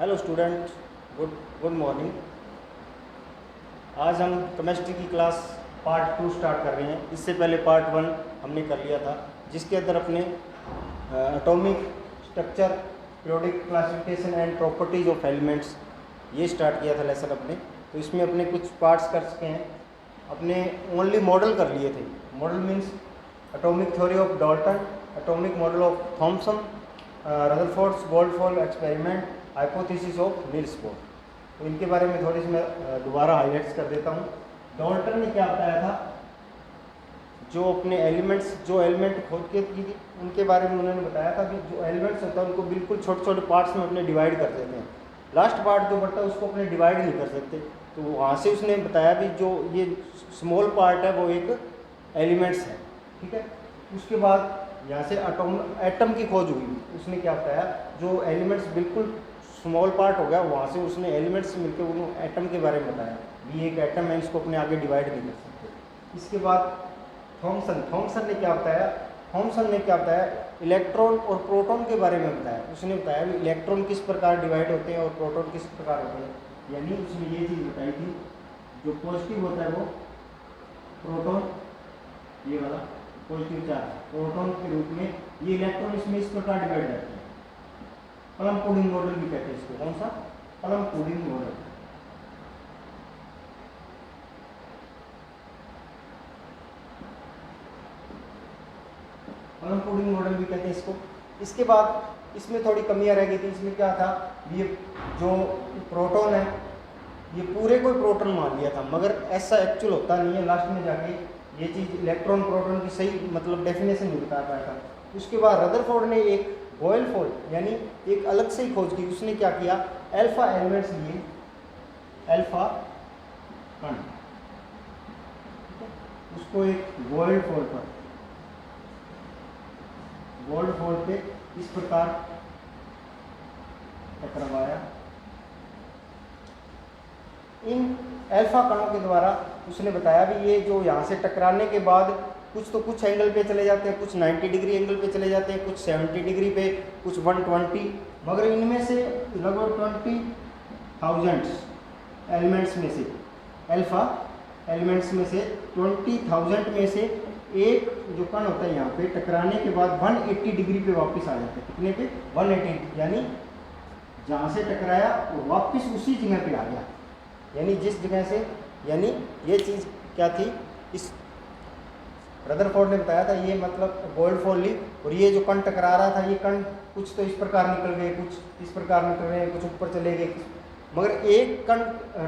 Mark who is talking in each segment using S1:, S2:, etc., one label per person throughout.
S1: Hello student, good good morning. आज हम chemistry की क्लास पार्ट 2 स्टार्ट कर रहे हैं। इससे पहले पार्ट 1 हमने कर लिया था, जिसके अंदर अपने atomic structure, periodic classification and properties of elements ये स्टार्ट किया था लेसन अपने। तो इसमें अपने कुछ पार्ट्स कर सके हैं। अपने ओनली मॉडल कर लिए थे। Model means atomic theory of Dalton, atomic model of Thomson, Rutherford's gold foil experiment, hypothesis of Niels Bohr. तो इनके बारे में थोड़ी सी मैं दोबारा हाईलाइट्स कर देता हूँ। डाल्टन ने क्या बताया था, जो अपने एलिमेंट्स, जो एलिमेंट खोज के की थी उनके बारे में उन्होंने बताया था कि जो एलिमेंट्स होता है उनको बिल्कुल छोटे छोटे पार्ट्स में अपने डिवाइड कर देते हैं। लास्ट पार्ट जो बढ़ता है उसको अपने डिवाइड नहीं कर सकते। तो वहाँ से उसने बताया भी जो ये स्मॉल पार्ट है वो एक एलिमेंट्स है, ठीक है। उसके बाद यहाँ से एटम की खोज हुई। उसने क्या बताया, जो एलिमेंट्स बिल्कुल स्मॉल पार्ट हो गया, वहाँ से उसने एलिमेंट्स मिलकर उन्होंने एटम के बारे में बताया भी एक एटम है, इसको अपने आगे डिवाइड नहीं कर सकते। इसके बाद थॉमसन ने क्या बताया, थॉमसन ने क्या बताया, इलेक्ट्रॉन और प्रोटॉन के बारे में बताया। उसने बताया भी इलेक्ट्रॉन किस प्रकार डिवाइड होते हैं और प्रोटॉन किस प्रकार होते हैं। यानी उसने ये चीज़ बताई थी, जो पॉजिटिव होता है वो प्रोटॉन, ये वाला पॉजिटिव चार्ज प्रोटॉन के रूप में, ये इलेक्ट्रॉन इसमें इस प्रकार डिवाइड रहते हैं। प्लम पुडिंग मॉडल भी कहते हैं इसको। कौन सा? Plum pudding model. Plum pudding model भी कहते हैं इसको। इसके बाद इसमें थोड़ी कमियां रह गई थी। इसमें क्या था, ये जो प्रोटॉन है ये पूरे को प्रोटॉन मान लिया था, मगर ऐसा एक्चुअल होता नहीं है। लास्ट में जाके ये चीज़ इलेक्ट्रॉन प्रोटॉन की सही मतलब डेफिनेशन नहीं बता पाया था। उसके बाद रदरफोर्ड ने एक गोल्डफॉल यानी एक अलग से ही खोज की। उसने क्या किया, अल्फा एलिमेंट्स लिए, अल्फा कण, उसको एक गोल्डफॉल पर, गोल्डफॉल पे इस प्रकार टकराया। इन अल्फा कणों के द्वारा उसने बताया भी ये जो यहाँ से टकराने के बाद कुछ तो कुछ एंगल पे चले जाते हैं, कुछ 90 डिग्री एंगल पे चले जाते हैं, कुछ 70 डिग्री पे, कुछ 120, मगर इनमें से लगभग 20,000 एलिमेंट्स में से, अल्फा एलिमेंट्स में से 20,000 में से एक जो कण होता है यहाँ पे टकराने के बाद 180 डिग्री पे वापस आ जाता है। कितने पे? 180, यानी जहाँ से टकराया वो वापस उसी जगह पे आ गया, यानी जिस जगह से, यानी ये चीज़ क्या थी, इस रदरफोर्ड ने बताया था ये मतलब गोल्डफॉल ली। और ये जो कण टकरा रहा था, ये कण कुछ तो इस प्रकार निकल गए, कुछ इस प्रकार निकल रहे हैं, कुछ ऊपर चले गए, मगर एक कण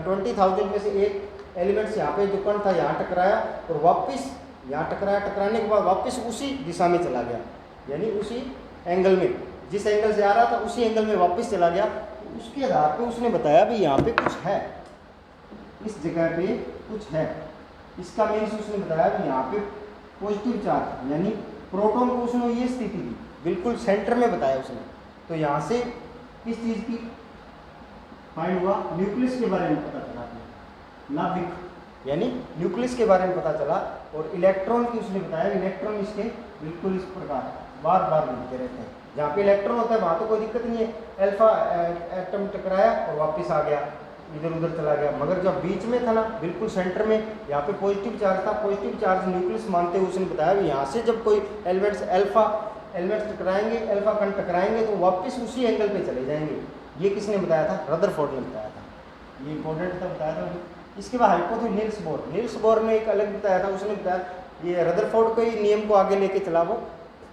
S1: 20,000 में से एक एलिमेंट्स यहाँ पे जो कण था यहाँ टकराया और वापस यहाँ टकराया, टकराने के बाद वापस उसी दिशा में चला गया, यानी उसी एंगल में, जिस एंगल से आ रहा था उसी एंगल में वापस चला गया। उसके आधार पे उसने बताया भी यहाँ पे कुछ है, इस जगह पे कुछ है। इसका मीन्स उसने बताया कि यहाँ पे पॉजिटिव चार्ज यानी प्रोटॉन को उसने ये स्थिति दी, बिल्कुल सेंटर में बताया उसने। तो यहाँ से किस चीज़ की फाइंड हुआ, न्यूक्लियस के बारे में पता चला, नाभिक यानी न्यूक्लियस के बारे में पता चला। और इलेक्ट्रॉन की उसने बताया, इलेक्ट्रॉन इसके बिल्कुल इस प्रकार बार बार मिलते रहते हैं। जहाँ पे इलेक्ट्रॉन होता है वहाँ तो कोई दिक्कत नहीं है, अल्फा एटम टकराया और वापस आ गया, इधर उधर चला गया, मगर जब बीच में था ना, बिल्कुल सेंटर में, यहाँ पे पॉजिटिव चार्ज था। पॉजिटिव चार्ज न्यूक्लियस मानते हुए उसने बताया भी यहाँ से जब कोई एलिमेंट्स अल्फा एलिमेंट्स टकराएंगे, अल्फा कण टकराएंगे तो वापस उसी एंगल पे चले जाएंगे। ये किसने बताया था? रदरफोर्ड ने बताया था। ये इंपॉर्टेंट था, बताया था। इसके बाद hypothesis Niels Bohr, Niels Bohr ने एक अलग बताया था। उसने बताया ये रदरफोर्ड के ही नियम को आगे लेके चला, वो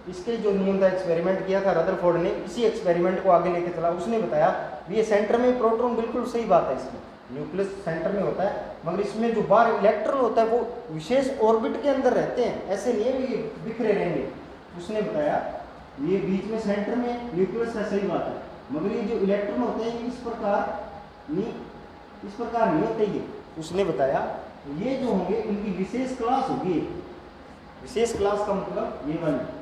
S1: इसके जो नियम था एक्सपेरिमेंट किया था रदरफोर्ड ने, इसी एक्सपेरिमेंट को आगे लेके चला। उसने बताया ये सेंटर में प्रोटॉन, बिल्कुल सही बात है, इसमें न्यूक्लियस सेंटर में होता है, मगर इसमें जो बाहर इलेक्ट्रॉन होता है वो विशेष ऑर्बिट के अंदर रहते हैं, ऐसे नहीं है ये बिखरे रहेंगे। उसने बताया ये बीच में सेंटर में न्यूक्लियस है, सही बात है, मगर ये जो इलेक्ट्रॉन होते हैं इस प्रकार नहीं होते ये। उसने बताया ये जो होंगे इनकी विशेष क्लास होगी। विशेष क्लास का मतलब ये वाली,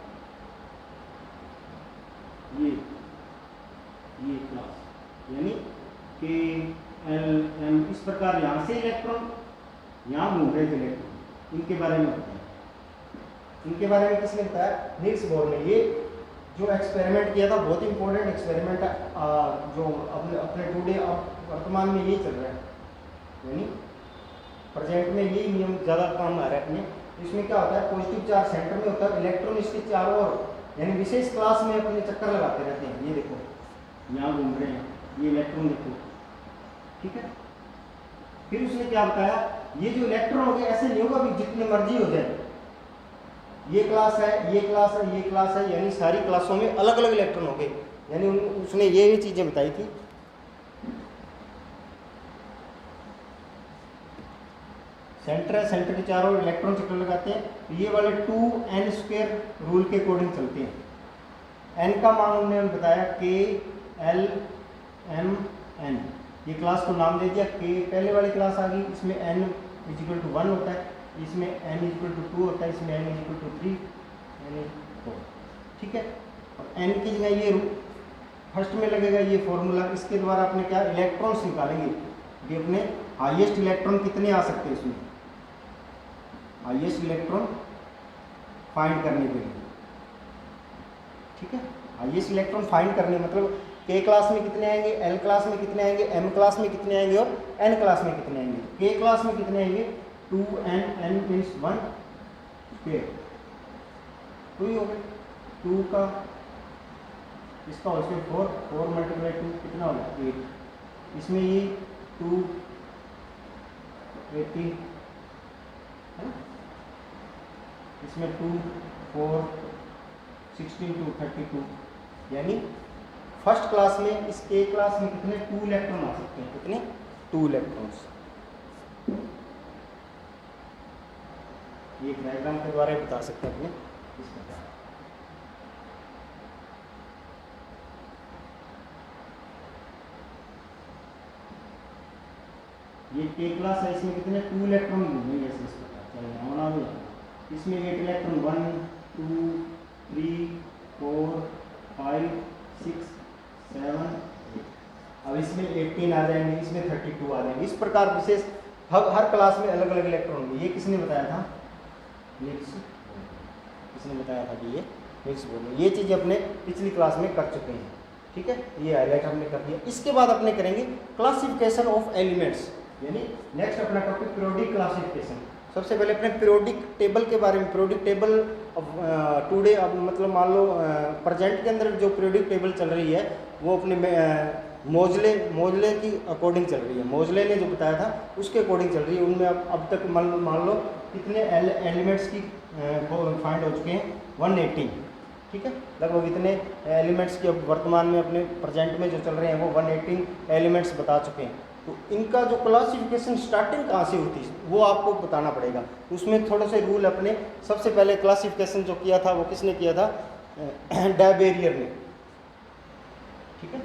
S1: ये क्लास यानी कि एल एम, इस प्रकार यहाँ से इलेक्ट्रॉन यहाँ घूम रहे थे इलेक्ट्रॉन, इनके बारे में बताया। इनके बारे में किसने बताया? नील्स बोर ने। ये जो एक्सपेरिमेंट किया था, बहुत इंपॉर्टेंट एक्सपेरिमेंट है, जो अपने अपने टुडे अब वर्तमान में यही चल रहा है, यानी प्रेजेंट में यही नियम ज़्यादा काम आ रहा है अपने। इसमें क्या होता है, पॉजिटिव चार्ज सेंटर में होता है, इलेक्ट्रॉन इसके चारों ओर यानी विशेष क्लास में अपने चक्कर लगाते रहते हैं। ये देखो यहाँ घूम रहे हैं, ये इलेक्ट्रॉन देखो, ठीक है। फिर उसने क्या बताया, ये जो इलेक्ट्रॉन हो गए ऐसे नहीं होगा भी जितने मर्जी हो जाए, ये क्लास है, ये क्लास है, ये क्लास है, यानी सारी क्लासों में अलग अलग इलेक्ट्रॉन हो गए। यानी उसने ये चीज़ें बताई थी। सेंटर है, सेंटर के चारों इलेक्ट्रॉन चक्कर लगाते हैं, तो ये वाले 2n² रूल के अकॉर्डिंग चलते हैं। n का मान उन्होंने बताया k l m n, ये क्लास को नाम दे दिया k, पहले वाली क्लास आ गई, इसमें n = 1 होता है, इसमें n = 2 होता है, इसमें n = 3 यानी 4, ठीक है। और n की जगह ये फर्स्ट में लगेगा ये फॉर्मूला, इसके द्वारा अपने क्या इलेक्ट्रॉन्स निकालेंगे कि अपने हाईएस्ट इलेक्ट्रॉन कितने आ सकते हैं, इसमें हाईएस्ट इलेक्ट्रॉन फाइंड करने के लिए, ठीक है। हाईएस्ट इलेक्ट्रॉन फाइंड करने मतलब k क्लास में कितने आएंगे, l क्लास में कितने आएंगे, m क्लास में कितने आएंगे और n क्लास में कितने आएंगे। k क्लास में कितने आएंगे, 2n, n मीन्स 1 स्क्वायर, 2 ही हो गए, 2 का इसका होल स्क्वायर 4, 4 × 2 कितना होगा 8, इसमें ये 2 18 है ना, इसमें 2 4 16 2 32, यानी फर्स्ट क्लास में इस के क्लास में कितने 2 इलेक्ट्रॉन आ सकते हैं, कितने 2 इलेक्ट्रॉन्स। ये डायग्राम के द्वारा ही बता सकते हैं अपने इस प्रकार। ये के क्लास है, इसमें कितने 2 इलेक्ट्रॉन मिलेंगे, ऐसे इस प्रकार चलेगा होना भी, इसमें 8 इलेक्ट्रॉन 1 2 3 4 5 6 7 8, अब इसमें 18 आ जाएंगे, इसमें 32 आ जाएंगे, इस प्रकार विशेष हर क्लास में अलग अलग इलेक्ट्रॉन होंगे। ये किसने बताया था, किसने बताया था कि ये निल्स बोर ने, ये चीज़ अपने पिछली क्लास में कर चुके हैं, ठीक है, ये हाईलाइट हमने कर दिया। इसके बाद अपने करेंगे क्लासिफिकेशन ऑफ एलिमेंट्स, यानी नेक्स्ट अपना टॉपिक पीरियोडिक क्लासिफिकेशन। सबसे पहले अपने पीरियोडिक टेबल के बारे में, पीरियोडिक टेबल टुडे अब मतलब मान लो प्रेजेंट के अंदर जो पीरियोडिक टेबल चल रही है वो अपने मोजले की अकॉर्डिंग चल रही है, मोजले ने जो बताया था उसके अकॉर्डिंग चल रही है। उनमें अब तक मान लो कितने एलिमेंट्स की फाइंड हो चुके हैं, 180, ठीक है, लगभग इतने एलिमेंट्स की अब वर्तमान में अपने प्रेजेंट में जो चल रहे हैं वो 118 एलिमेंट्स बता चुके हैं। तो इनका जो क्लासिफिकेशन स्टार्टिंग कहाँ से होती है वो आपको बताना पड़ेगा। उसमें थोड़े से रूल अपने, सबसे पहले क्लासिफिकेशन जो किया था वो किसने किया था, डैबेरियर ने, ठीक है।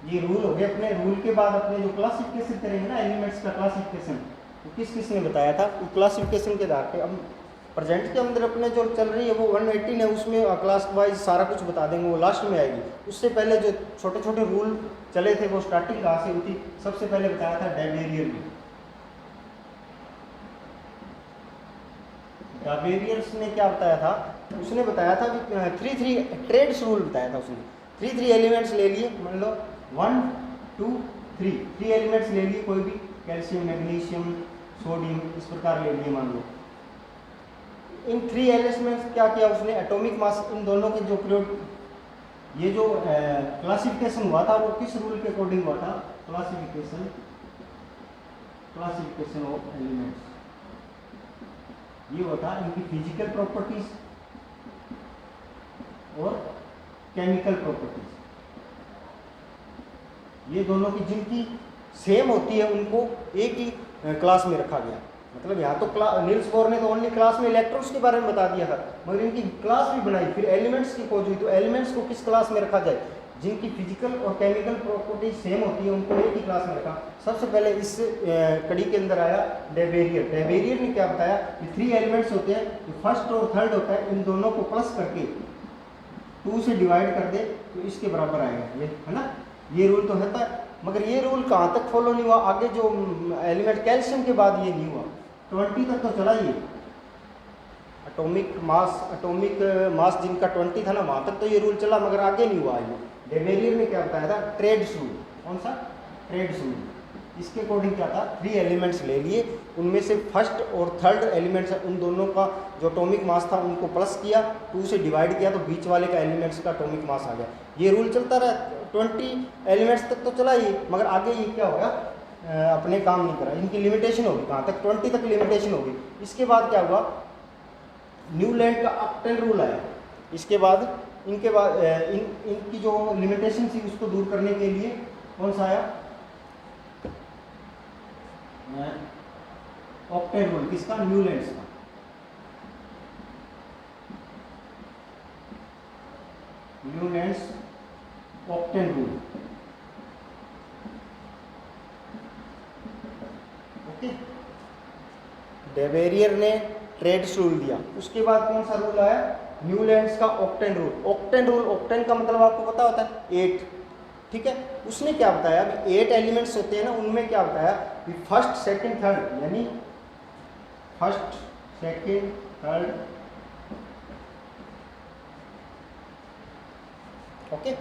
S1: ये रूल हो गए अपने, रूल के बाद अपने जो क्लासिफिकेशन करेंगे ना एलिमेंट्स का क्लासिफिकेशन, तो किसने बताया था, वो क्लासिफिकेशन के आधार पे अब प्रेजेंट के अंदर अपने जो चल रही है वो 118 है, उसमें क्लास वाइज सारा कुछ बता देंगे, वो लास्ट में आएगी। उससे पहले जो छोटे छोटे रूल चले थे वो स्टार्टिंग कहाँ से होती, सबसे पहले बताया था डैबेरियर ने। डैबेरियर्स ने क्या बताया था, उसने बताया था कि 3 ट्रेड्स रूल बताया था उसने। 3 एलिमेंट्स ले लिए, मान लो 1 2 3 एलिमेंट्स ले लिए, कोई भी कैल्शियम मैग्नीशियम सोडियम इस प्रकार ले लिए मान लो। इन 3 एलिमेंट्स क्या किया उसने, एटॉमिक मास इन दोनों के जो पीरियड, ये जो क्लासिफिकेशन हुआ था वो किस रूल के अकॉर्डिंग हुआ था, क्लासिफिकेशन ऑफ एलिमेंट्स, ये होता इनकी फिजिकल प्रॉपर्टीज और केमिकल प्रॉपर्टीज, ये दोनों की जिनकी सेम होती है उनको एक ही क्लास में रखा गया। मतलब यहाँ तो नील्स बोर ने तो ओनली क्लास में इलेक्ट्रॉन्स के बारे में बता दिया था, मगर इनकी क्लास भी बनाई, फिर एलिमेंट्स की खोज हुई, तो एलिमेंट्स को किस क्लास में रखा जाए, जिनकी फिजिकल और केमिकल प्रॉपर्टीज सेम होती है उनको एक ही क्लास में रखा। सबसे पहले इस कड़ी के अंदर आया डैबेरियर। डैबेरियर ने क्या बताया कि 3 एलिमेंट्स होते हैं, फर्स्ट और थर्ड होता है, इन दोनों को प्लस करके 2 से डिवाइड कर दे तो इसके बराबर आएगा, ये है ना। ये रूल तो है, मगर ये रूल कहाँ तक फॉलो नहीं हुआ, आगे जो एलिमेंट कैल्शियम के बाद ये नहीं हुआ, 20 तक तो चला ही, एटॉमिक मास जिनका 20 था ना, वहाँ तक तो ये रूल चला, मगर आगे नहीं हुआ ये। डेवेरियर ने क्या बताया था, ट्रेड्स रूल। कौन सा? Trades rule. इसके अकॉर्डिंग क्या था, 3 एलिमेंट्स ले लिए, उनमें से फर्स्ट और थर्ड एलिमेंट्स है, उन दोनों का जो एटॉमिक मास था उनको प्लस किया, 2 से डिवाइड किया, तो बीच वाले का एलिमेंट्स का एटॉमिक मास आ गया। ये रूल चलता रहा, 20 एलिमेंट्स तक तो चला ही, मगर आगे ये क्या होगा, अपने काम नहीं करा। इनकी लिमिटेशन होगी कहाँ तक, 20 तक लिमिटेशन होगी। इसके बाद क्या हुआ, न्यूलैंड का ऑक्टेन रूल आया। इसके बाद इनके बाद इनकी जो लिमिटेशन थी उसको दूर करने के लिए कौन सा आया, ऑक्टेन रूल। किसका? न्यूलैंड्स का। Newlands octane rule. ओके, डेवेरियर ने ट्रेड्स रूल दिया। उसके बाद कौन सा रूल आया, न्यूलैंड्स का octane rule. Octane rule, octane का मतलब आपको पता होता है 8, ठीक है। उसने क्या बताया, 8 एलिमेंट्स होते हैं ना, उनमें क्या बताया कि फर्स्ट सेकंड थर्ड, यानी फर्स्ट सेकंड थर्ड, ओके।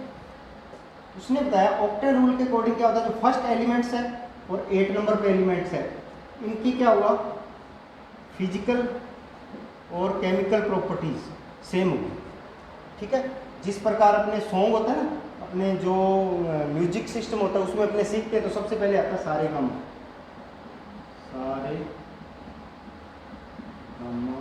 S1: उसने बताया ऑक्टेन रूल के अकॉर्डिंग क्या होता है, जो फर्स्ट एलिमेंट्स है और 8 नंबर पे एलिमेंट्स है, इनकी क्या हुआ, फिजिकल और केमिकल प्रॉपर्टीज सेम होगी, ठीक है। जिस प्रकार अपने सॉन्ग होता है ना, अपने जो म्यूजिक सिस्टम होता है उसमें अपने सीखते हैं, तो सबसे पहले आता है सारे गामा, सारे गामा,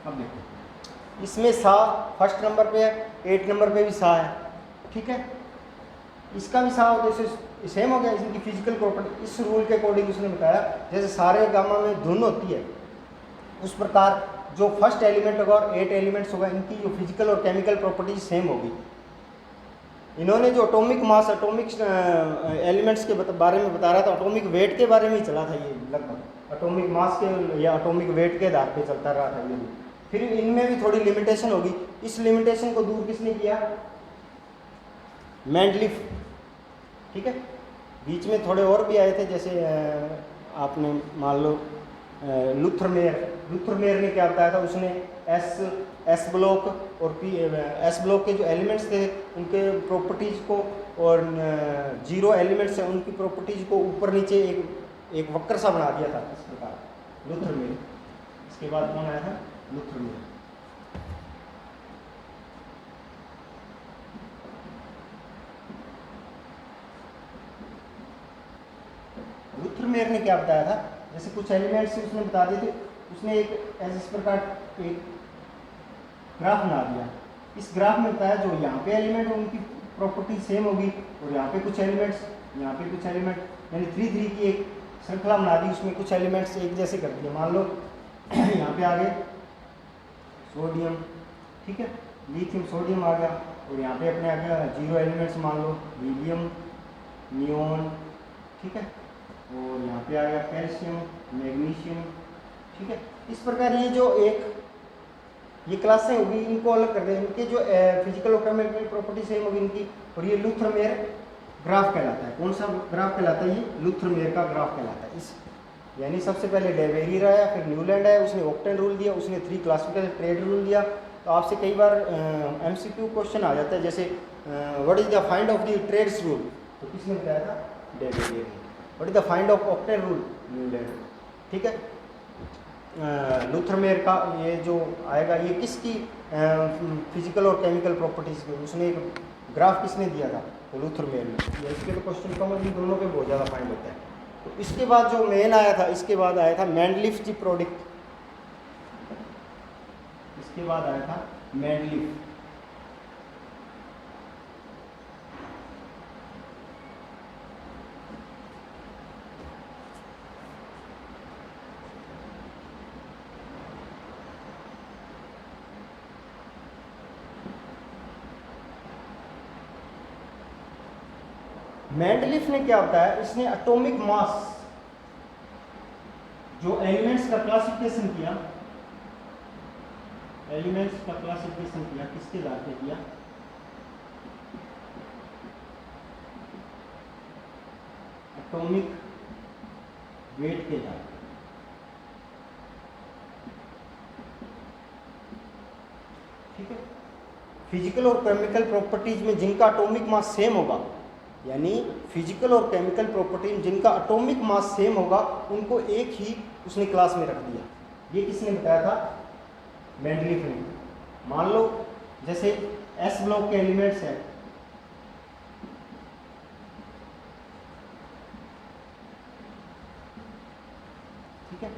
S1: अब देखो इसमें सा फर्स्ट नंबर पे है, 8 नंबर पे भी सा है, ठीक है। इसका भी सा होता है, सेम हो गया। इनकी फिजिकल प्रॉपर्टी इस रूल के अकॉर्डिंग उसने बताया, जैसे सारे गामा में धुन होती है, उस प्रकार जो फर्स्ट एलिमेंट होगा और 8 एलिमेंट्स होगा, इनकी जो फिजिकल और केमिकल प्रॉपर्टीज सेम होगी। इन्होंने जो एटॉमिक मास, एटॉमिक एलिमेंट्स के बारे में बता रहा था, एटॉमिक वेट के बारे में ही चला था ये, लगभग एटॉमिक मास के या एटॉमिक वेट के आधार पे चलता रहा था ये। फिर इनमें भी थोड़ी लिमिटेशन होगी, इस लिमिटेशन को दूर किसने किया, मेंडलीफ, ठीक है। बीच में थोड़े और भी आए थे, जैसे आपने मान लो लुथरमेयर ने क्या बताया था, उसने एस ब्लॉक और एस ब्लॉक के जो एलिमेंट्स थे उनके प्रॉपर्टीज को, और 0 एलिमेंट्स हैं उनकी प्रॉपर्टीज को ऊपर नीचे एक वक्र सा बना दिया था, इस प्रकार लुथरमेयर। इसके बाद कौन आया था, लुथरमेयर। लुथरमेयर ने क्या बताया था, जैसे कुछ एलिमेंट्स उसने बता दिए थे, उसने एक ऐसे इस प्रकार एक ग्राफ बना दिया। इस ग्राफ में बताया जो यहाँ पे एलिमेंट उनकी प्रॉपर्टी सेम होगी, और यहाँ पे कुछ एलिमेंट्स, यहाँ पे कुछ एलिमेंट, यानी 3 की एक श्रृंखला बना दी, उसमें कुछ एलिमेंट्स एक जैसे कर दिए। मान लो यहाँ पे आ गए सोडियम, ठीक है, लिथियम सोडियम आ गया, और यहाँ पे अपने आ गया 0 एलिमेंट्स, मान लो हीलियम, नियोन, ठीक है, और यहाँ पे आ गया कैल्शियम, मैग्नीशियम, ठीक है। इस प्रकार ये जो ये क्लासें होगी, इनको अलग कर दें, इनके जो फिजिकल और केमिकल प्रॉपर्टी सेम होगी इनकी, और ये लुथरमेयर ग्राफ कहलाता है। कौन सा ग्राफ कहलाता है, ये लुथरमेयर का ग्राफ कहलाता है। इस यानी सबसे पहले डेवेरियर आया, फिर न्यूलैंड आया, उसने ऑक्टेन रूल दिया, उसने 3 क्लासिफिकेशन ट्रेड रूल दिया। तो आपसे कई बार MCQ क्वेश्चन आ जाता है, जैसे what is the find of the triads rule, तो किसने बताया था, डेवेरियर ने। What is the find of octave rule, Newland, ठीक है। लुथरमेयर का ये जो आएगा, ये किसकी फिजिकल और केमिकल प्रॉपर्टीज की, उसने एक ग्राफ किसने दिया था, तो लुथरमेयर ने। इसके तो क्वेश्चन कम भी दोनों के बहुत ज़्यादा फाइंड होता है। तो इसके बाद जो मेन आया था, इसके बाद आया था मेंडलीफ की प्रोडक्ट, इसके बाद आया था मेंडलीफ। मेंडलीफ ने क्या बताया, इसने एटॉमिक मास, जो एलिमेंट्स का क्लासिफिकेशन किया, एलिमेंट्स का क्लासिफिकेशन किया, किसके आधार पे किया, एटॉमिक वेट के आधार। ठीक है, फिजिकल और केमिकल प्रॉपर्टीज में जिनका एटॉमिक मास सेम होगा, यानी फिजिकल और केमिकल प्रॉपर्टी में जिनका एटॉमिक मास सेम होगा उनको एक ही उसने क्लास में रख दिया। ये किसने बताया था? मेंडलीफ ने। मान लो जैसे एस ब्लॉक के एलिमेंट्स हैं, ठीक है,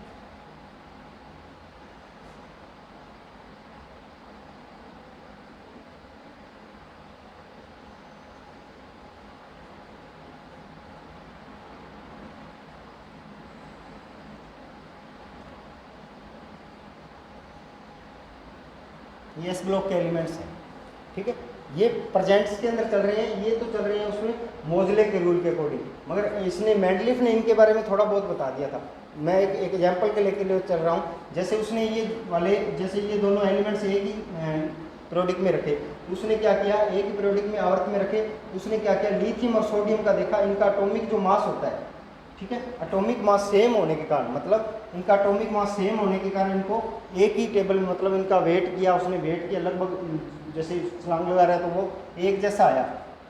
S1: ये एस ब्लॉक के एलिमेंट्स हैं, ठीक है, ये प्रेजेंट्स के अंदर चल रहे हैं, ये तो चल रहे हैं उसमें मोजले के रूल के अकॉर्डिंग, मगर इसने मेंडलीफ ने इनके बारे में थोड़ा बहुत बता दिया था। मैं एक एग्जांपल के लेके लिए चल रहा हूँ। जैसे उसने ये वाले, जैसे ये दोनों एलिमेंट्स एक ही पीरियोडिक में रखे, उसने क्या किया, एक ही पीरियोडिक में आवर्त में रखे, उसने क्या किया, लिथियम और सोडियम का देखा, इनका एटॉमिक जो मास होता है, ठीक है, एटॉमिक मास सेम होने के कारण, मतलब इनका एटॉमिक मास सेम होने के कारण इनको एक ही टेबल में, मतलब इनका वेट किया, उसने वेट किया लगभग जैसे छलांग लगा रहा है तो वो एक जैसा आया,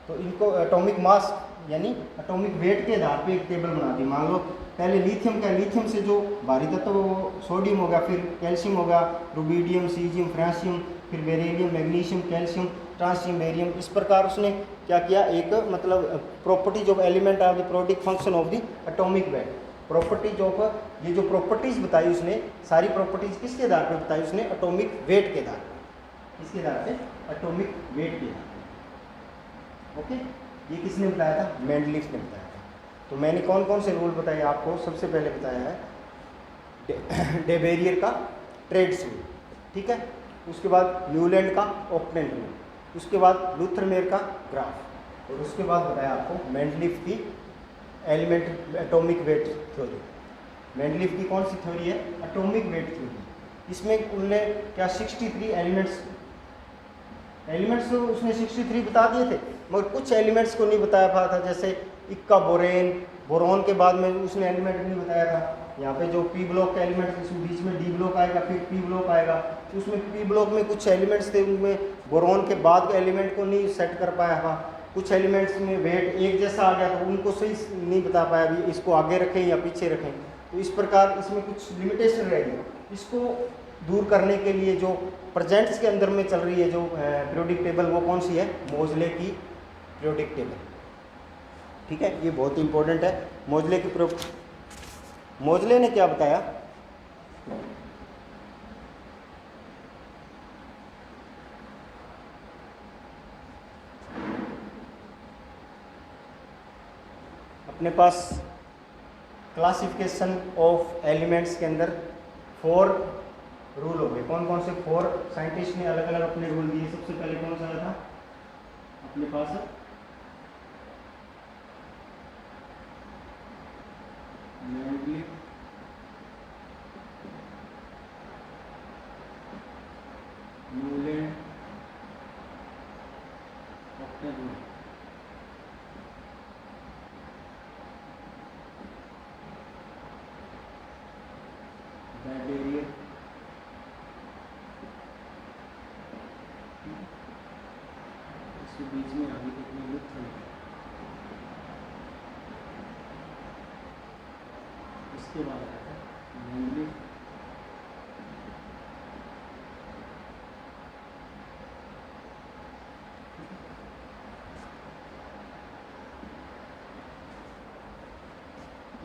S1: तो इनको एटॉमिक मास यानी एटॉमिक वेट के आधार पे एक टेबल बना दी। मान लो पहले लिथियम का, लिथियम से जो भारी तत्व वो सोडियम होगा, फिर कैल्शियम होगा, रुबीडियम, सीजियम, फ्रांसियम, फिर बेरिलियम, मैग्नीशियम, कैल्शियम, ट्रांसियम, बेरियम, इस प्रकार उसने क्या किया, एक मतलब properties of element are the periodic function of the atomic weight, properties of, ये जो प्रॉपर्टीज बताई उसने, सारी प्रॉपर्टीज किसके आधार पर बताई उसने, एटॉमिक वेट के आधार पर, इसके आधार पे एटॉमिक वेट के आधार पर। ओके, ये किसने बताया था? मेंडलीफ ने बताया था। तो मैंने कौन कौन से रूल बताए आपको? सबसे पहले बताया है डे बेरियर का ट्रेड्स रूल, ठीक है, उसके बाद न्यूलैंड का ऑक्टेंट रूल, उसके बाद लूथरमेयर का ग्राफ, और उसके बाद बताया आपको मेंडलीफ की element atomic weight theory. Mendeleev की कौन सी थ्योरी है? Atomic weight theory. इसमें उनने क्या 63 एलिमेंट्स तो उसने 63 बता दिए थे, मगर कुछ एलिमेंट्स को नहीं बताया पाया था, जैसे इक्का बोरेन, बोरॉन के बाद में उसने एलिमेंट नहीं बताया था। यहाँ पे जो पी ब्लॉक का एलिमेंट, इसमें बीच में डी ब्लॉक आएगा, फिर पी ब्लॉक आएगा, तो उसमें पी ब्लॉक में कुछ एलिमेंट्स थे, उनमें बोरॉन के बाद के एलिमेंट को नहीं सेट कर पाया था। कुछ एलिमेंट्स में वेट एक जैसा आ गया, तो उनको सही नहीं बता पाया भी इसको आगे रखें या पीछे रखें, तो इस प्रकार इसमें कुछ लिमिटेशन रहेगी। इसको दूर करने के लिए जो प्रेजेंट्स के अंदर में चल रही है जो पीरियोडिक टेबल, वो कौन सी है? मोजले की पीरियोडिक टेबल, ठीक है, ये बहुत इंपॉर्टेंट है। मोजले की मोजले ने क्या बताया? अपने पास क्लासिफिकेशन ऑफ एलिमेंट्स के अंदर 4 रूल हो गए। कौन कौन से 4 साइंटिस्ट ने अलग अलग अपने रूल दिए? सबसे पहले कौन सा था अपने पास? Mendeleev, Newland, octant rule. Barrier, इसके बीच में अभी तक में लूथरमेयर, इसके बाद आता है मेंडलीफ,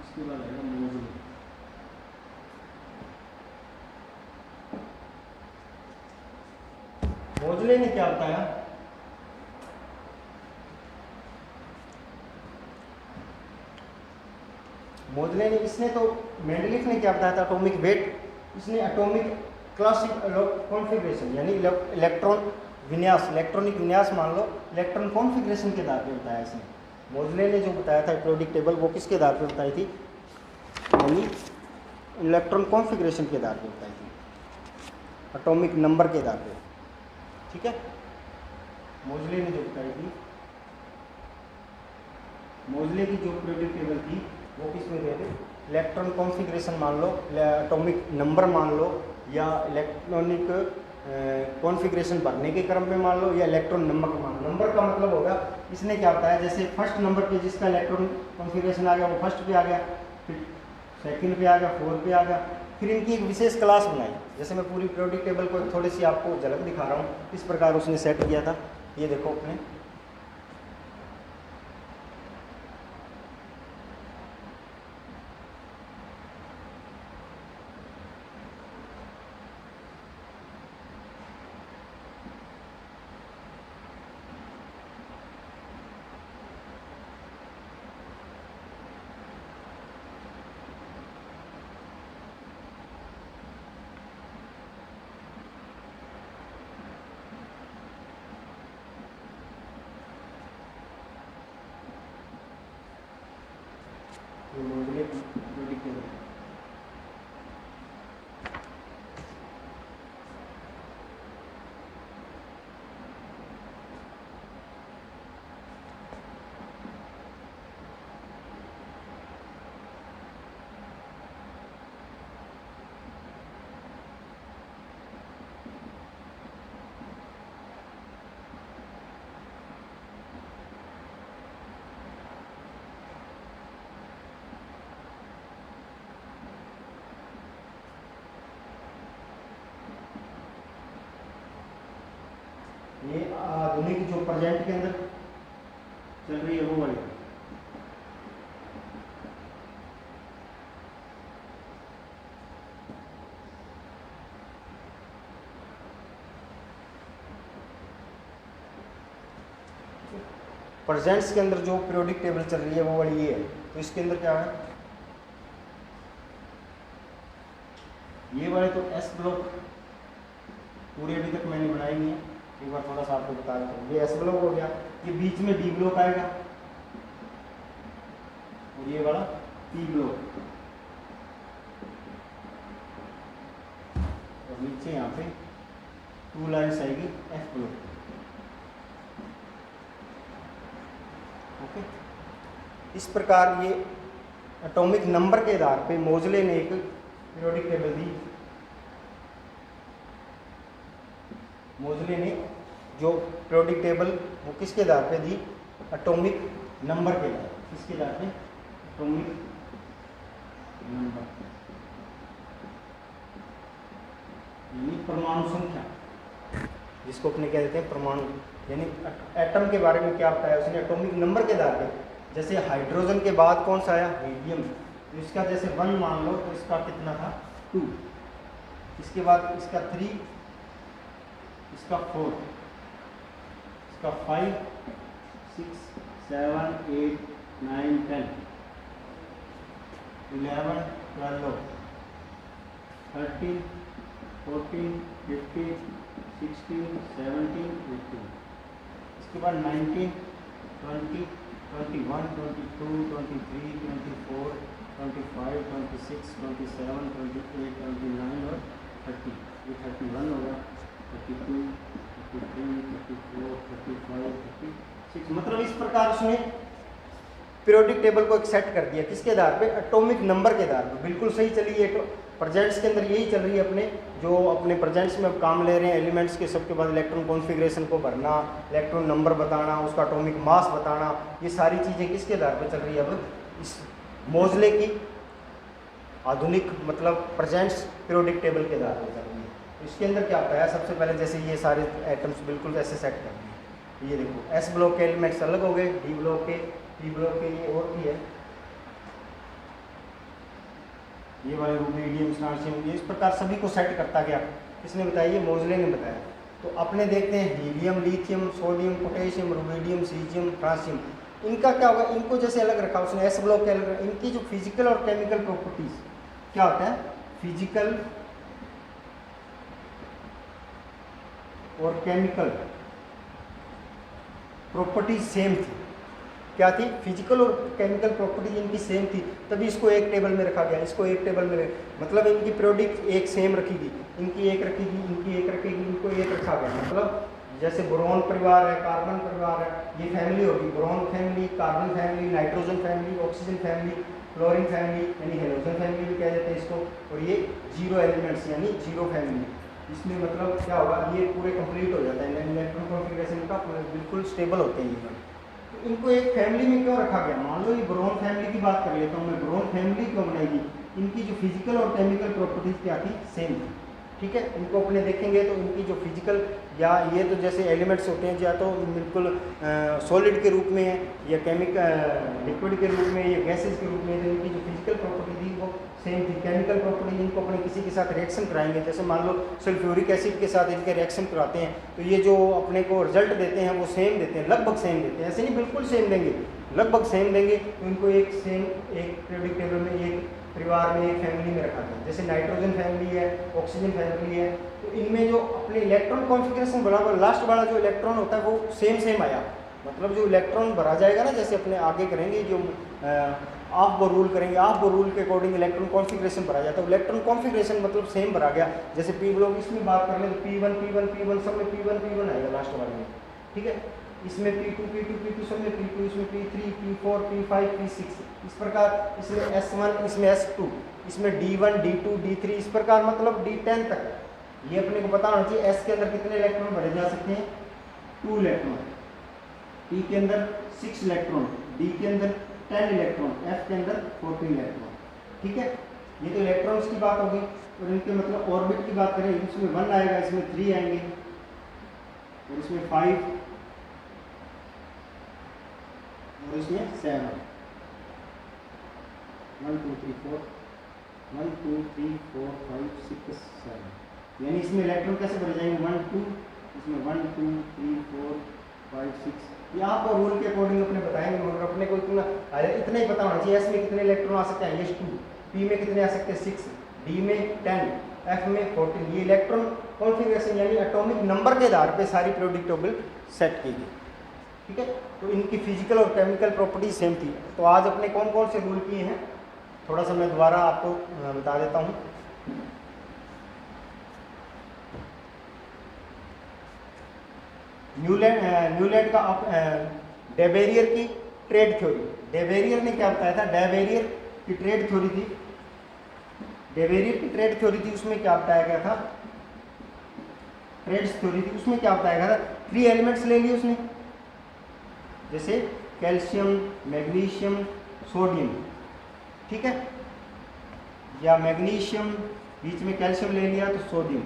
S1: इसके बाद आएगा मोजले। मोजले ने क्या बताया? मोजले ने, इसने तो, मेंडलीफ ने क्या बताया था? Atomic weight. इसने एटॉमिक क्लासिक कॉन्फ़िगरेशन यानी इलेक्ट्रॉन विन्यास, इलेक्ट्रॉनिक विन्यास मान लो, इलेक्ट्रॉन कॉन्फ़िगरेशन के आधार पर बताया इसने। मोजले ने जो बताया था पीरियोडिक टेबल, वो किसके आधार पर बताई थी? यानी इलेक्ट्रॉन कॉन्फ़िगरेशन के आधार पर बताई थी, एटॉमिक नंबर के आधार पर, ठीक है। मोजले ने जो बताई थी मोजले की जो पीरियोडिक टेबल थी वो किस में गए थे, इलेक्ट्रॉन कॉन्फ़िगरेशन मान लो, एटॉमिक नंबर मान लो, या इलेक्ट्रॉनिक कॉन्फ़िगरेशन भरने के क्रम में मान लो, या इलेक्ट्रॉन नंबर का मान लो। नंबर का मतलब होगा इसने क्या बताया, जैसे फर्स्ट नंबर पे जिसका इलेक्ट्रॉन कॉन्फ़िगरेशन आ गया वो फर्स्ट पे आ गया, फिर सेकंड पे आ गया, फोर्थ पे आ गया, फिर इनकी एक विशेष क्लास बनाई। जैसे मैं पूरी पीरियोडिक टेबल को थोड़ी सी आपको झलक दिखा रहा हूँ, इस प्रकार उसने सेट किया था। ये देखो अपने मोजले पीरियोडिक टेबल। ये आधुनिक जो प्रेजेंट के अंदर चल रही है वो वाली। प्रेजेंट्स के अंदर जो पीरियोडिक टेबल चल रही है वो वाली ये है। तो इसके अंदर क्या है, ये वाले तो एस ब्लॉक पूरे अभी तक मैंने बनाई नहीं है, एक बार थोड़ा सा आपको बता देता हूँ। ये एस ब्लॉक हो गया, ये बीच में डी ब्लॉक आएगा और ये वाला पी ब्लॉक, और नीचे यहाँ पे 2 लाइन्स आएगी एफ ब्लॉक। ओके, इस प्रकार ये एटॉमिक नंबर के आधार पे मोजले ने एक पीरियोडिक टेबल दी। मोजले ने जो पीरियोडिक टेबल वो किसके आधार पे दी, एटॉमिक नंबर के आधार। किसके आधार पे, एटॉमिक नंबर यानी परमाणु संख्या, जिसको अपने क्या देते हैं परमाणु, यानी एटम के बारे में क्या बताया उसने एटॉमिक नंबर के आधार पे। जैसे हाइड्रोजन के बाद कौन सा आया, हीलियम, तो इसका जैसे 1 मान लो तो इसका कितना था 2, इसके बाद इसका 3, इसका 4, इसका 5, 6, 7, 8, 9, 10, 11, 12, 13, 14, 15, 16, 17, 18, इसके बाद 19, 20, 21, 22, 23, 24, 25, 26, 27, 28, 29 और 30। ये 31 होगा, 32, 33, 34, 35, 36। मतलब इस प्रकार उसने पीरियोडिक टेबल को एक सेट कर दिया। किसके आधार पे, एटॉमिक नंबर के आधार पे। बिल्कुल सही चली है। प्रेजेंट्स के अंदर यही चल रही है अपने, जो अपने प्रेजेंट्स में काम ले रहे हैं एलिमेंट्स के, सबके बाद इलेक्ट्रॉन कॉन्फ़िगरेशन को भरना, इलेक्ट्रॉन नंबर बताना, उसका एटॉमिक मास बताना, ये सारी चीज़ें किसके आधार पे चल रही है अब, इस मोजले की आधुनिक मतलब प्रेजेंट्स पीरियोडिक टेबल के आधार पर चल रही है। तो इसके अंदर क्या होता है, सबसे पहले जैसे ये सारे एटम्स बिल्कुल ऐसे सेट कर दिए। ये देखो एस ब्लॉक के एलिमेंट्स अलग हो गए, डी ब्लॉक के, पी ब्लॉक के ये और भी है, ये वाले रूबिडियम, स्ट्रांशियम, ये इस प्रकार सभी को सेट करता गया। किसने बताया, ये मोजले ने बताया। तो अपने देखते हैं helium, lithium, sodium, potassium, rubidium, caesium, francium, इनका क्या होगा, इनको जैसे अलग रखा उसने एस ब्लॉक के अलग, इनकी जो फिजिकल और केमिकल प्रॉपर्टीज क्या होता है, फिजिकल और केमिकल प्रॉपर्टीज सेम थी। क्या थी, फिजिकल और केमिकल प्रॉपर्टीज इनकी सेम थी, तभी इसको एक टेबल में रखा गया, इसको एक टेबल में मतलब इनकी पीरियोडिक एक सेम रखी गई, इनकी एक रखेगी, इनकी एक रखेगी, इनको एक रखा गया। मतलब जैसे बोरोन परिवार है, कार्बन परिवार है, ये फैमिली होगी, boron family, carbon family, nitrogen family, oxygen family, chlorine family यानी हेलोजन फैमिली भी कह देते हैं इसको, और ये जीरो एलिमेंट्स यानी जीरो फैमिली। इसमें मतलब क्या होगा, ये पूरे कंप्लीट हो जाता है, इलेक्ट्रॉन कॉन्फ़िगरेशन का बिल्कुल स्टेबल होते हैं ये। तो इनको एक फैमिली में क्यों रखा गया, मान लो ये बोरोन फैमिली की बात कर लेता हूँ मैं, बोरोन फैमिली क्यों बनाएगी, इनकी जो फिजिकल और केमिकल प्रॉपर्टीज क्या थी, सेम थी, ठीक है। इनको अपने देखेंगे तो इनकी जो फिजिकल, या ये तो जैसे एलिमेंट्स होते हैं, या तो बिल्कुल सॉलिड के रूप में है, या लिक्विड के रूप में, या गैसेज के रूप में, तो इनकी जो फिजिकल प्रॉपर्टी थी वो सेम थी। केमिकल प्रॉपर्टी इनको अपने किसी के साथ रिएक्शन कराएंगे, जैसे मान लो सल्फ्यूरिक एसिड के साथ इनके रिएक्शन कराते हैं, तो ये जो अपने को रिजल्ट देते हैं वो सेम देते हैं, लगभग सेम देते हैं, ऐसे नहीं बिल्कुल सेम देंगे, लगभग सेम देंगे। तो इनको एक सेम एक पीरियोडिक टेबल में, एक परिवार में, एक फैमिली में रखा गया। जैसे नाइट्रोजन फैमिली है, ऑक्सीजन फैमिली है, तो इनमें जो अपने इलेक्ट्रॉन कॉन्फ़िगरेशन बराबर, लास्ट वाला जो इलेक्ट्रॉन होता है वो सेम आया, मतलब जो इलेक्ट्रॉन भरा जाएगा ना, जैसे अपने आगे करेंगे जो ऑफ बोर रूल करेंगे, ऑफ बोर रूल के अकॉर्डिंग इलेक्ट्रॉन कॉन्फ़िगरेशन भरा जाता है। इलेक्ट्रॉन कॉन्फ़िगरेशन मतलब सेम भरा गया। जैसे पी ब्लॉक इसमें बात कर ले तो P1 सब में P1 आएगा लास्ट वाले में, ठीक है। इसमें P2 सब में P2, इसमें P3 P4 P5 P6, इस प्रकार इसमें S1, इसमें S2, इसमें D1 D2 D3, इस प्रकार मतलब D10 तक। ये अपने को पता होना चाहिए S के अंदर कितने इलेक्ट्रॉन भरे जा सकते हैं, 2 इलेक्ट्रॉन, P के अंदर 6 इलेक्ट्रॉन, D के अंदर 10 इलेक्ट्रॉन, F के अंदर 14 इलेक्ट्रॉन, ठीक है। ये तो इलेक्ट्रॉन्स की बात होगी। और इनके मतलब ऑर्बिट की बात करें, इसमें 1 आएगा, इसमें 3 आएंगे, और इसमें 5, और इसमें 7, 1 2 3 4 1 2 3 4 5 6 7, यानी इसमें इलेक्ट्रॉन कैसे भरे जाएंगे, 1 2, इसमें 1 2 3 4 5 6, यहाँ पर रूल के अकॉर्डिंग अपने बताएंगे, मगर अपने को इतना ही पता होना चाहिए। एस में कितने इलेक्ट्रॉन आ सकते हैं, S2, P में कितने आ सकते हैं, 6, D में 10, F में 14। ये इलेक्ट्रॉन कॉन्फ़िगरेशन यानी एटॉमिक नंबर के आधार पे सारी पीरियोडिक टेबल सेट की गई, ठीक है। तो इनकी फिजिकल और केमिकल प्रॉपर्टी सेम थी। तो आज अपने कौन कौन से रूल किए हैं, थोड़ा सा मैं दोबारा आपको बता देता हूँ। न्यूलैंड का डेबेरियर की ट्रेड थ्योरी, डेबेरियर ने क्या बताया था, डेबेरियर की ट्रेड थ्योरी थी, डेबेरियर की ट्रेड थ्योरी थी, उसमें क्या बताया गया था, ट्रेड्स थ्योरी थी, उसमें क्या बताया गया था, 3 एलिमेंट्स ले लिए उसने, जैसे कैल्शियम, मैग्नीशियम, सोडियम, ठीक है, या मैग्नीशियम, बीच में कैल्शियम ले लिया तो सोडियम।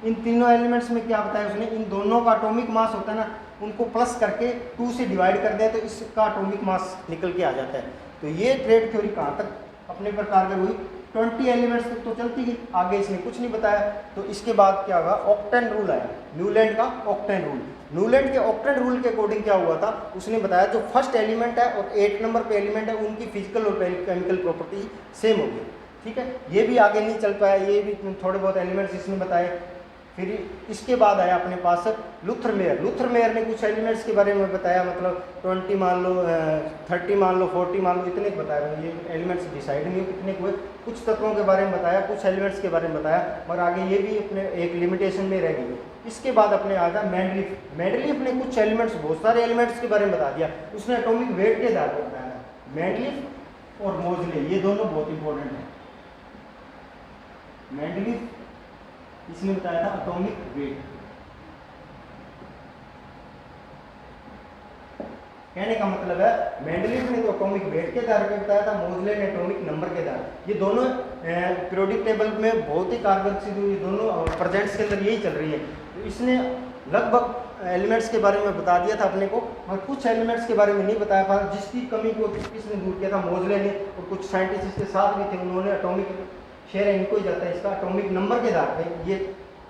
S1: इन तीनों एलिमेंट्स में क्या बताया उसने, इन दोनों का एटॉमिक मास होता है ना, उनको प्लस करके 2 से डिवाइड कर दें तो इसका एटॉमिक मास निकल के आ जाता है। तो ये ट्रेड थ्योरी कहाँ तक अपने पर कारगर हुई, 20 एलिमेंट्स तक तो चलती गई, आगे इसने कुछ नहीं बताया। तो इसके बाद क्या होगा, ऑक्टेन रूल आया, न्यूलैंड का ऑक्टेन रूल। न्यूलैंड के ऑक्टेन रूल के अकॉर्डिंग क्या हुआ था, उसने बताया जो फर्स्ट एलिमेंट है और 8 नंबर पे एलिमेंट है, उनकी फिजिकल और केमिकल प्रॉपर्टी सेम होगी, ठीक है। ये भी आगे नहीं चल पाया, ये भी थोड़े बहुत एलिमेंट्स इसने बताए। फिर इसके बाद आया अपने पास लुथर मेयर। लुथर मेयर ने कुछ एलिमेंट्स के बारे में बताया, मतलब 20 मान लो, 30 मान लो, 40 मान लो, इतने बताया। ये एलिमेंट्स डिसाइड नहीं हो कितने हुए, कुछ तत्वों के बारे में बताया, कुछ एलिमेंट्स के बारे में बताया, और आगे ये भी अपने एक लिमिटेशन में रह गई। इसके बाद अपने आ गया मेंडलीफ। मेंडलीफ ने कुछ एलिमेंट्स, बहुत सारे एलिमेंट्स के बारे में बता दिया, उसने एटॉमिक वेट के आधार पर बताया। मेंडलीफ और मोजले ये दोनों बहुत इंपॉर्टेंट हैं। मेंडलीफ इसने बताया था एटॉमिक वेट, कहने का मतलब है मेंडलीफ ने तो एटॉमिक वेट के आधार पर बताया था, मोजले ने एटॉमिक नंबर के आधार। ये दोनों पीरियोडिक टेबल में बहुत ही कारगर सिद्ध हुई, दोनों प्रेजेंट्स के अंदर यही चल रही है। तो इसने लगभग एलिमेंट्स के बारे में बता दिया था अपने को, और कुछ एलिमेंट्स के बारे में नहीं बताया था, जिसकी कमी को किसने दूर किया था, मोजले ने। और कुछ साइंटिस्ट इसके साथ भी थे, उन्होंने एटॉमिक शेयर इनको ही जाता है इसका, एटॉमिक नंबर के आधार पे ये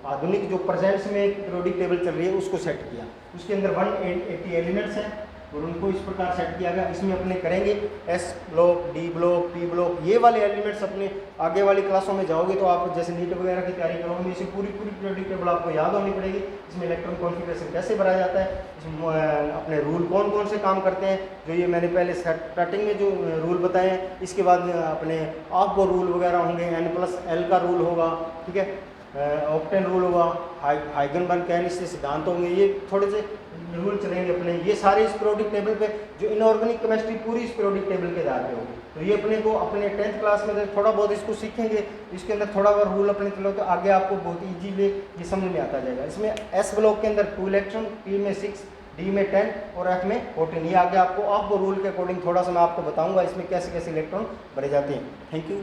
S1: आधुनिक जो प्रेजेंट्स में पीरियोडिक टेबल चल रही है उसको सेट किया। उसके अंदर 180 एलिमेंट्स हैं और उनको इस प्रकार सेट किया गया। इसमें अपने करेंगे S block, D block, P block, ये वाले एलिमेंट्स अपने आगे वाली क्लासों में जाओगे तो आप जैसे नीट वगैरह की तैयारी करोगे, इसे पूरी पीरियोडिक टेबल आपको याद होनी पड़ेगी। इसमें इलेक्ट्रॉन कॉन्फ़िगरेशन कैसे भरा जाता है, इसमें अपने रूल कौन कौन से काम करते हैं, जो ये मैंने पहले स्टार्टिंग में जो रूल बताए हैं। इसके बाद अपने ऑफ बोर रूल वगैरह होंगे, N+L का रूल होगा, ठीक है। ऑक्टेन रूल होगा, हाइगनबर्ग के अनिश्चित सिद्धांत होंगे, ये थोड़े से रूल चलेंगे अपने, ये सारे इस पीरियोडिक टेबल पे, जो इनऑर्गेनिक केमिस्ट्री पूरी इस पीरियोडिक टेबल के आधार पे होगी। तो ये अपने को अपने 10th क्लास में थोड़ा बहुत इसको सीखेंगे, इसके अंदर थोड़ा बहुत रूल अपने चलो तो आगे आपको बहुत ईजीली ये समझ में आता जाएगा। इसमें एस ब्लॉक के अंदर 2 इलेक्ट्रॉन, पी में 6, डी में 10 और एफ में 14। ये आगे आपको ऑफ रूल के अकॉर्डिंग थोड़ा सा मैं आपको बताऊंगा इसमें कैसे कैसे इलेक्ट्रॉन भरे जाते हैं। Thank you.